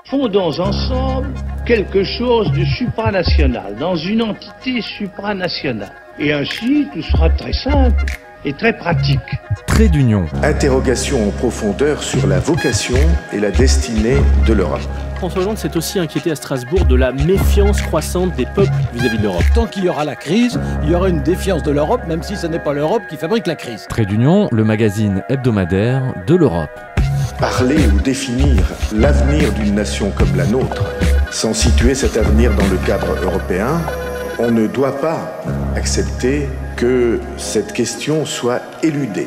Fondons ensemble quelque chose de supranational, dans une entité supranationale. Et ainsi, tout sera très simple et très pratique. Trait d'union. Interrogation en profondeur sur la vocation et la destinée de l'Europe. François Hollande s'est aussi inquiété à Strasbourg de la méfiance croissante des peuples vis-à-vis de l'Europe. Tant qu'il y aura la crise, il y aura une défiance de l'Europe, même si ce n'est pas l'Europe qui fabrique la crise. Trait d'union, le magazine hebdomadaire de l'Europe. Parler ou définir l'avenir d'une nation comme la nôtre, sans situer cet avenir dans le cadre européen, on ne doit pas accepter que cette question soit éludée.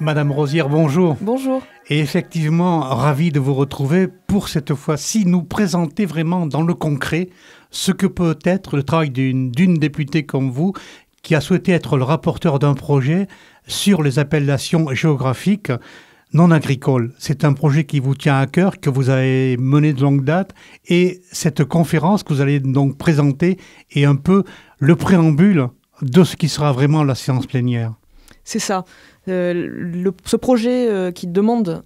Madame Rosière, bonjour. Bonjour. Et effectivement, ravi de vous retrouver pour cette fois-ci nous présenter vraiment dans le concret ce que peut être le travail d'une députée comme vous qui a souhaité être le rapporteur d'un projet sur les appellations géographiques non agricoles. C'est un projet qui vous tient à cœur, que vous avez mené de longue date, et cette conférence que vous allez donc présenter est un peu le préambule de ce qui sera vraiment la séance plénière. C'est ça. Ce projet qui demande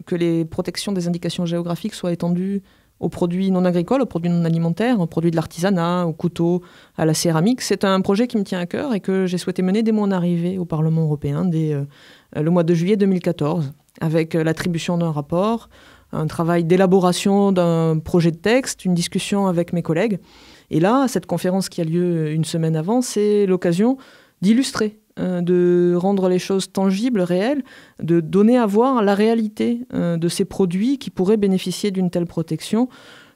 que les protections des indications géographiques soient étendues aux produits non agricoles, aux produits non alimentaires, aux produits de l'artisanat, aux couteaux, à la céramique, c'est un projet qui me tient à cœur et que j'ai souhaité mener dès mon arrivée au Parlement européen, dès le mois de juillet 2014, avec l'attribution d'un rapport, un travail d'élaboration d'un projet de texte, une discussion avec mes collègues. Et là, cette conférence qui a lieu une semaine avant, c'est l'occasion d'illustrer, de rendre les choses tangibles, réelles, de donner à voir la réalité de ces produits qui pourraient bénéficier d'une telle protection.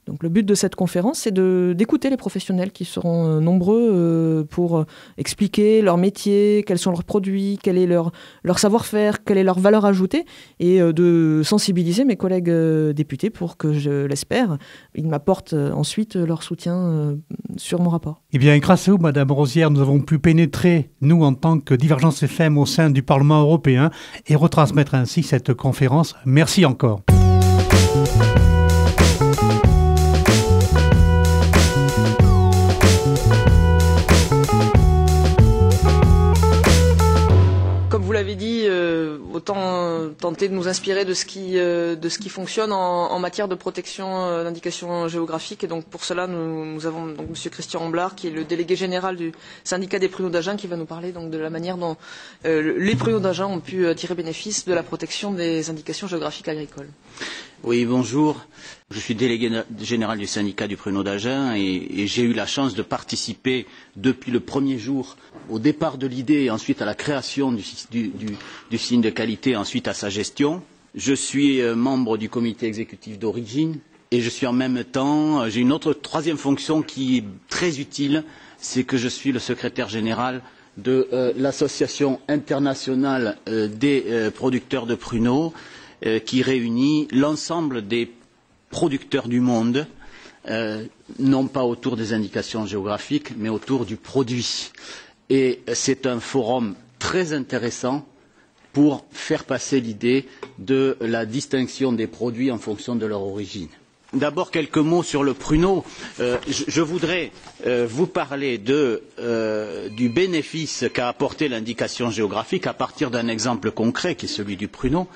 Donc le but de cette conférence, c'est d'écouter les professionnels qui seront nombreux pour expliquer leur métier, quels sont leurs produits, quel est leur savoir-faire, quelle est leur valeur ajoutée, et de sensibiliser mes collègues députés pour que, je l'espère, ils m'apportent ensuite leur soutien sur mon rapport. Eh bien, grâce à vous, Madame Rosière, nous avons pu pénétrer, nous, en tant que Divergence FM au sein du Parlement européen, et retransmettre ainsi cette conférence. Merci encore. Vous l'avez dit, autant tenter de nous inspirer de ce qui fonctionne en matière de protection d'indications géographiques. Et donc pour cela, nous avons donc Monsieur Christian Amblard, qui est le délégué général du syndicat des pruneaux d'Agen, qui va nous parler donc de la manière dont les pruneaux d'Agen ont pu tirer bénéfice de la protection des indications géographiques agricoles. Oui, bonjour. Je suis délégué général du syndicat du pruneau d'Agen et j'ai eu la chance de participer depuis le premier jour au départ de l'idée et ensuite à la création du signe de qualité, ensuite à sa gestion. Je suis membre du comité exécutif d'origine et je suis en même temps, j'ai une troisième fonction qui est très utile, c'est que je suis le secrétaire général de l'association internationale des producteurs de pruneaux qui réunit l'ensemble des producteurs du monde, non pas autour des indications géographiques, mais autour du produit. Et c'est un forum très intéressant pour faire passer l'idée de la distinction des produits en fonction de leur origine. D'abord, quelques mots sur le pruneau. Je voudrais vous parler du bénéfice qu'a apporté l'indication géographique à partir d'un exemple concret qui est celui du pruneau.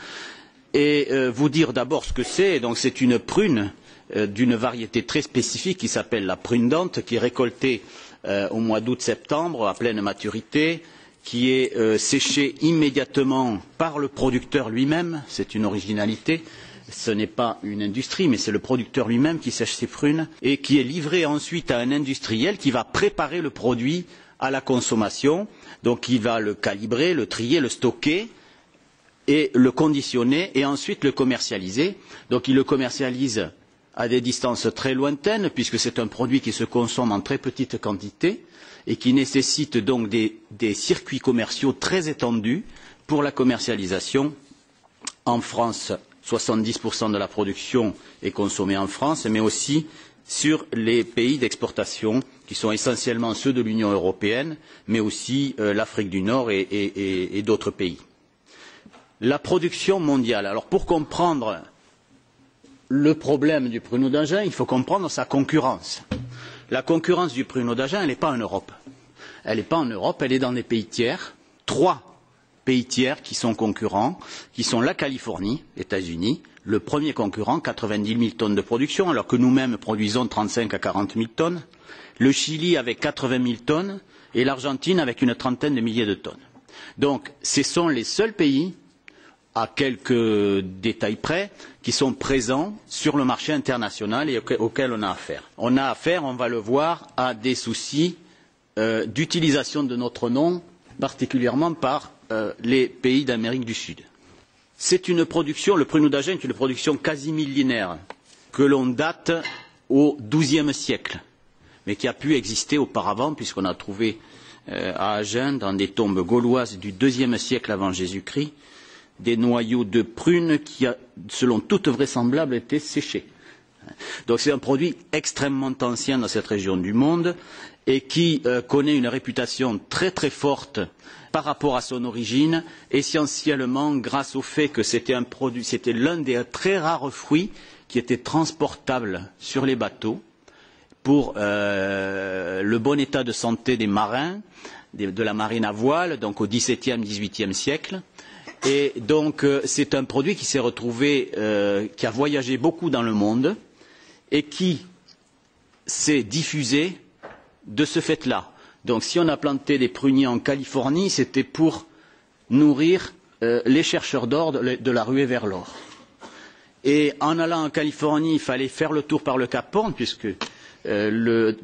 Et vous dire d'abord ce que c'est. Donc c'est une prune d'une variété très spécifique qui s'appelle la prune dente, qui est récoltée au mois d'août-septembre à pleine maturité, qui est séchée immédiatement par le producteur lui-même. C'est une originalité. Ce n'est pas une industrie, mais c'est le producteur lui-même qui sèche ses prunes et qui est livrée ensuite à un industriel qui va préparer le produit à la consommation. Donc il va le calibrer, le trier, le stocker et le conditionner et ensuite le commercialiser. Donc il le commercialise à des distances très lointaines puisque c'est un produit qui se consomme en très petite quantité et qui nécessite donc des circuits commerciaux très étendus pour la commercialisation. En France, 70% de la production est consommée en France, mais aussi sur les pays d'exportation qui sont essentiellement ceux de l'Union européenne, mais aussi l'Afrique du Nord et d'autres pays. La production mondiale. Alors pour comprendre le problème du pruneau d'Agen, il faut comprendre sa concurrence. La concurrence du pruneau d'Agen, elle n'est pas en Europe. Elle n'est pas en Europe, elle est dans des pays tiers. 3 pays tiers qui sont concurrents, qui sont la Californie, États-Unis, le premier concurrent, 90 000 tonnes de production, alors que nous-mêmes produisons 35 à 40 000 tonnes, le Chili avec 80 000 tonnes et l'Argentine avec une trentaine de milliers de tonnes. Donc, ce sont les seuls pays, à quelques détails près, qui sont présents sur le marché international et auxquels on a affaire. On a affaire, on va le voir, à des soucis d'utilisation de notre nom, particulièrement par les pays d'Amérique du Sud. C'est une production, le pruneau d'Agen est une production quasi millénaire, que l'on date au XIIe siècle, mais qui a pu exister auparavant, puisqu'on a trouvé à Agen, dans des tombes gauloises du IIe siècle avant Jésus-Christ, des noyaux de prunes qui, selon toute vraisemblance, étaient séchés. Donc c'est un produit extrêmement ancien dans cette région du monde et qui connaît une réputation très très forte par rapport à son origine, essentiellement grâce au fait que c'était l'un des très rares fruits qui était transportable sur les bateaux pour le bon état de santé des marins, de la marine à voile, donc au XVIIe, XVIIIe siècle. Et donc c'est un produit qui s'est retrouvé, qui a voyagé beaucoup dans le monde et qui s'est diffusé de ce fait-là. Donc si on a planté des pruniers en Californie, c'était pour nourrir les chercheurs d'or de la ruée vers l'or. Et en allant en Californie, il fallait faire le tour par le Cap Horn, puisque le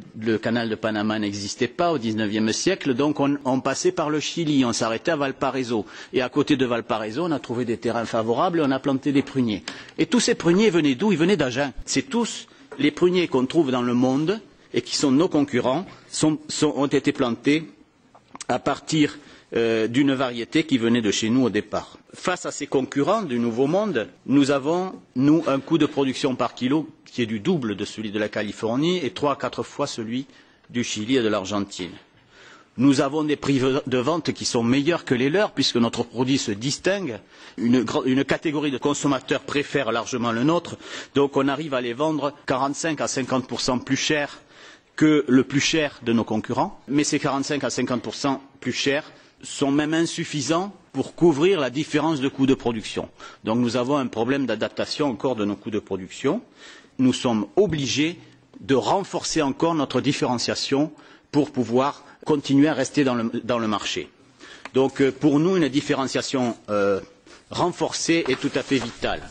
canal de Panama n'existait pas au XIXe siècle, donc on passait par le Chili, on s'arrêtait à Valparaiso. Et à côté de Valparaiso, on a trouvé des terrains favorables et on a planté des pruniers. Et tous ces pruniers venaient d'où? Ils venaient d'Agen. C'est tous les pruniers qu'on trouve dans le monde et qui sont nos concurrents, ont été plantés à partir d'une variété qui venait de chez nous au départ. Face à ces concurrents du Nouveau Monde, nous avons, nous, un coût de production par kilo qui est du double de celui de la Californie et 3 à 4 fois celui du Chili et de l'Argentine. Nous avons des prix de vente qui sont meilleurs que les leurs puisque notre produit se distingue. Une catégorie de consommateurs préfère largement le nôtre, donc on arrive à les vendre 45 à 50% plus cher que le plus cher de nos concurrents. Mais ces 45 à 50% plus chers sont même insuffisants pour couvrir la différence de coûts de production. Donc nous avons un problème d'adaptation encore de nos coûts de production. Nous sommes obligés de renforcer encore notre différenciation pour pouvoir continuer à rester dans le marché. Donc pour nous, une différenciation renforcée est tout à fait vitale.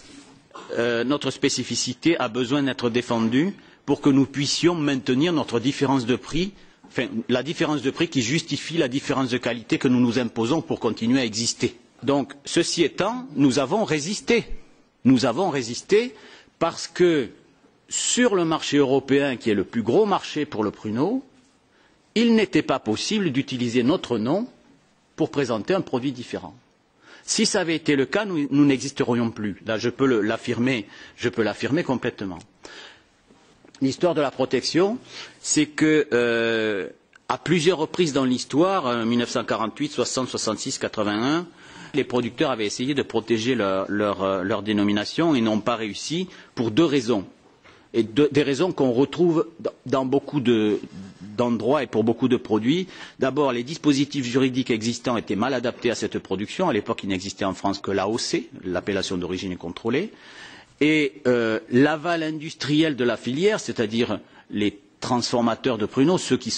Notre spécificité a besoin d'être défendue pour que nous puissions maintenir notre différence de prix, enfin la différence de prix qui justifie la différence de qualité que nous nous imposons pour continuer à exister. Donc ceci étant, nous avons résisté. Nous avons résisté parce que sur le marché européen, qui est le plus gros marché pour le pruneau, il n'était pas possible d'utiliser notre nom pour présenter un produit différent. Si ça avait été le cas, nous n'existerions plus. Là, je peux l'affirmer complètement. L'histoire de la protection, c'est que à plusieurs reprises dans l'histoire, 1948, 60, 66, 81, les producteurs avaient essayé de protéger leur dénomination et n'ont pas réussi pour 2 raisons. Et des raisons qu'on retrouve dans beaucoup d'endroits et pour beaucoup de produits. D'abord, les dispositifs juridiques existants étaient mal adaptés à cette production. À l'époque, il n'existait en France que l'AOC, l'appellation d'origine contrôlée. Et l'aval industriel de la filière, c'est-à-dire les transformateurs de pruneaux, ceux qui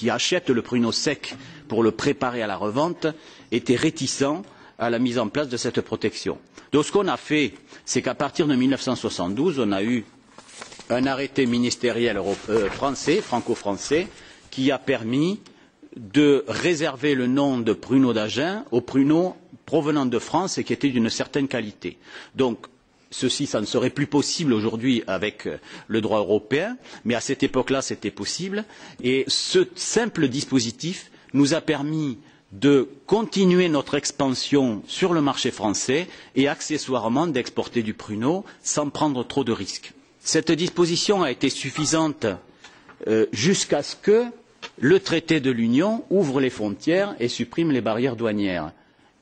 achètent le pruneau sec pour le préparer à la revente, étaient réticents à la mise en place de cette protection. Donc ce qu'on a fait, c'est qu'à partir de 1972, on a eu un arrêté ministériel franco-français, qui a permis de réserver le nom de pruneau d'Agen aux pruneaux provenant de France et qui étaient d'une certaine qualité. Donc, ça ne serait plus possible aujourd'hui avec le droit européen, mais à cette époque-là, c'était possible. Et ce simple dispositif nous a permis de continuer notre expansion sur le marché français et accessoirement d'exporter du pruneau sans prendre trop de risques. Cette disposition a été suffisante jusqu'à ce que le traité de l'Union ouvre les frontières et supprime les barrières douanières.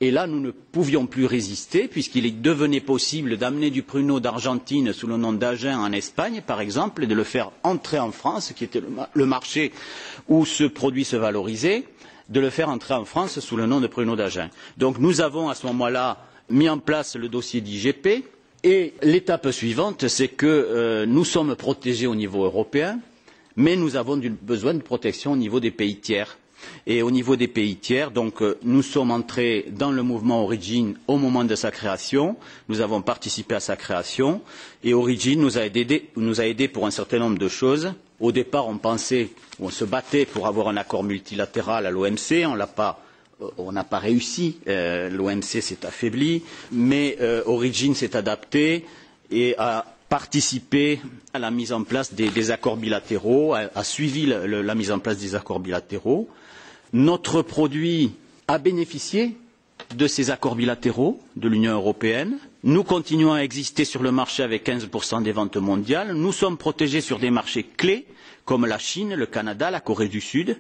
Et là, nous ne pouvions plus résister puisqu'il devenait possible d'amener du pruneau d'Argentine sous le nom d'Agen en Espagne, par exemple, et de le faire entrer en France, qui était le marché où ce produit se valorisait, de le faire entrer en France sous le nom de pruneau d'Agen. Donc nous avons à ce moment-là mis en place le dossier d'IGP Et l'étape suivante, c'est que nous sommes protégés au niveau européen, mais nous avons besoin de protection au niveau des pays tiers. Et au niveau des pays tiers, donc nous sommes entrés dans le mouvement Origin au moment de sa création, nous avons participé à sa création, et Origin nous a aidés pour un certain nombre de choses. Au départ, on se battait pour avoir un accord multilatéral à l'OMC, on n'a pas réussi, l'OMC s'est affaibli, mais Origin s'est adapté et a participé à la mise en place des accords bilatéraux, a suivi la mise en place des accords bilatéraux. Notre produit a bénéficié de ces accords bilatéraux de l'Union européenne. Nous continuons à exister sur le marché avec 15% des ventes mondiales. Nous sommes protégés sur des marchés clés comme la Chine, le Canada, la Corée du Sud.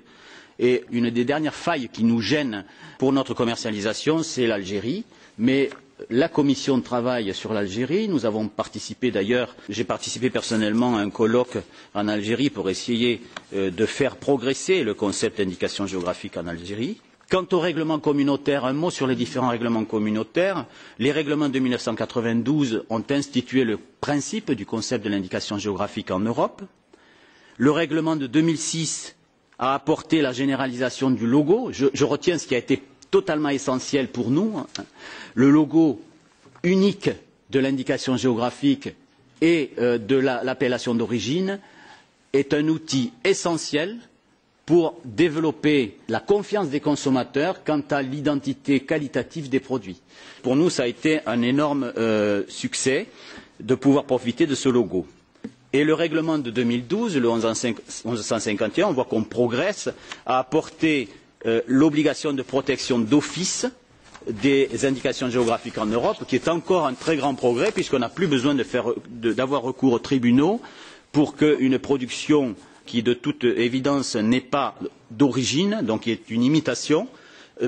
Et une des dernières failles qui nous gêne pour notre commercialisation, c'est l'Algérie. Mais la commission travaille sur l'Algérie. Nous avons participé d'ailleurs, j'ai participé personnellement à un colloque en Algérie pour essayer de faire progresser le concept d'indication géographique en Algérie. Quant au règlement communautaire, un mot sur les différents règlements communautaires. Les règlements de 1992 ont institué le principe du concept de l'indication géographique en Europe. Le règlement de 2006 a apporté la généralisation du logo. Je retiens ce qui a été totalement essentiel pour nous. Le logo unique de l'indication géographique et de l'appellation d'origine est un outil essentiel pour développer la confiance des consommateurs quant à l'identité qualitative des produits. Pour nous, ça a été un énorme succès de pouvoir profiter de ce logo. Et le règlement de 2012, le 1151, on voit qu'on progresse, a apporté l'obligation de protection d'office des indications géographiques en Europe, qui est encore un très grand progrès, puisqu'on n'a plus besoin d'avoir recours aux tribunaux pour qu'une production qui, de toute évidence, n'est pas d'origine, donc qui est une imitation,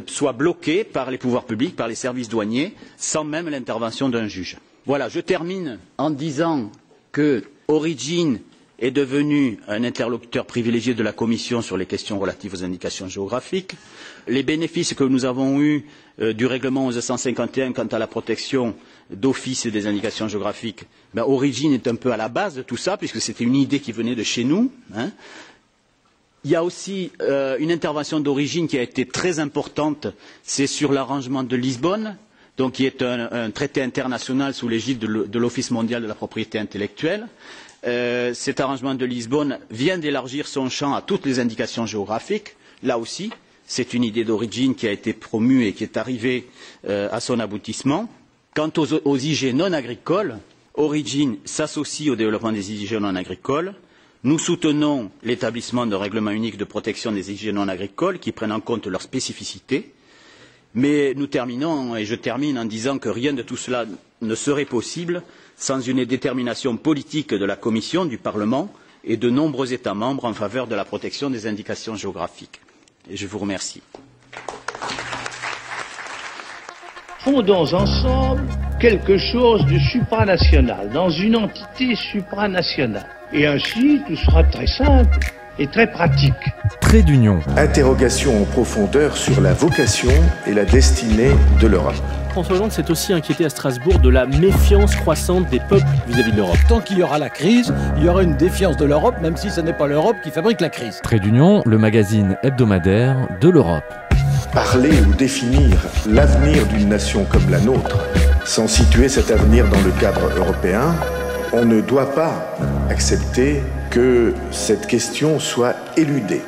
soit bloquée par les pouvoirs publics, par les services douaniers, sans même l'intervention d'un juge. Voilà, je termine en disant que Origin est devenu un interlocuteur privilégié de la Commission sur les questions relatives aux indications géographiques. Les bénéfices que nous avons eus du règlement 1151 quant à la protection d'office des indications géographiques, Origin est un peu à la base de tout ça, puisque c'était une idée qui venait de chez nous. Il y a aussi une intervention d'Origin qui a été très importante, c'est sur l'arrangement de Lisbonne, donc qui est un traité international sous l'égide de l'Office mondial de la propriété intellectuelle. Cet arrangement de Lisbonne vient d'élargir son champ à toutes les indications géographiques. Là aussi, c'est une idée d'Origin qui a été promue et qui est arrivée à son aboutissement. Quant aux IG non agricoles, Origin s'associe au développement des IG non agricoles. Nous soutenons l'établissement d'un règlement unique de protection des IG non agricoles qui prennent en compte leurs spécificités. Mais nous terminons, et je termine en disant que rien de tout cela ne serait possible sans une détermination politique de la Commission, du Parlement et de nombreux États membres en faveur de la protection des indications géographiques. Et je vous remercie. Fondons ensemble quelque chose de supranational, dans une entité supranationale. Et ainsi, tout sera très simple et très pratique. Trait d'union. Interrogation en profondeur sur la vocation et la destinée de l'Europe. François Hollande s'est aussi inquiété à Strasbourg de la méfiance croissante des peuples vis-à-vis de l'Europe. Tant qu'il y aura la crise, il y aura une défiance de l'Europe, même si ce n'est pas l'Europe qui fabrique la crise. Trait d'union, le magazine hebdomadaire de l'Europe. Parler ou définir l'avenir d'une nation comme la nôtre, sans situer cet avenir dans le cadre européen, on ne doit pas accepter que cette question soit éludée.